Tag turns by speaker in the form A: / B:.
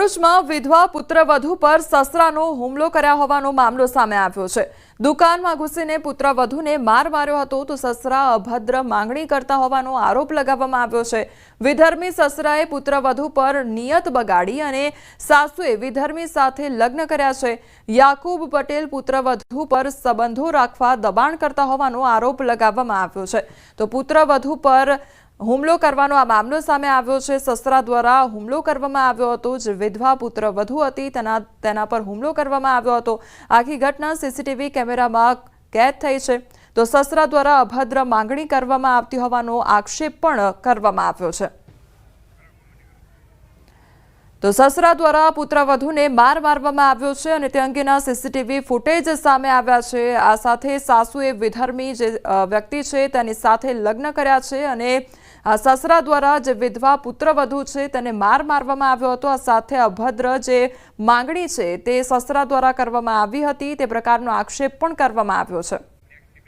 A: ભરૂચમાં વિધવા પુત્રવધુ પર સસરાનો હુમલો કર્યા હોવાનો મામલો સામે આવ્યો છે। દુકાનમાં ઘૂસીને પુત્રવધુને માર માર્યો હતો તો સસરા અભદ્ર માંગણી કરતા હોવાનો આરોપ લગાવવામાં આવ્યો છે। વિધર્મી સસરાએ પુત્રવધુ પર નિયત બગાડી અને સાસુએ વિધર્મી સાથે લગ્ન કર્યા છે। યાકુબ પટેલ પુત્રવધુ પર સંબંધો રાખવા દબાણ કરતા હોવાનો આરોપ લગાવવામાં આવ્યો છે। તો પુત્રવધુ પર હુમલો કરવાનો આ મામલો સામે આવ્યો છે। સસરા દ્વારા હુમલો કરવામાં આવ્યો હતો। જે વિધવા પુત્રવધુ હતી તેના પર હુમલો કરવામાં આવ્યો હતો। આખી ઘટના સીસીટીવી કેમેરામાં કેદ થઈ છે। તો સસરા દ્વારા અભદ્ર માંગણી કરવામાં આવતી હોવાનો આક્ષેપ પણ કરવામાં આવ્યો છે। તો સસરા દ્વારા પુત્રવધુને માર મારવામાં આવ્યો છે અને તે અંગેના સીસીટીવી ફૂટેજ સામે આવ્યા છે। આ સાથે સાસુએ વિધર્મી જે વ્યક્તિ છે તેની સાથે લગ્ન કર્યા છે અને સસરા દ્વારા જે વિધવા પુત્રવધુ છે તેને માર મારવામાં આવ્યો હતો। આ સાથે અભદ્ર જે માંગણી છે તે સસરા દ્વારા કરવામાં આવી હતી તે પ્રકારનો આક્ષેપ પણ કરવામાં આવ્યો છે।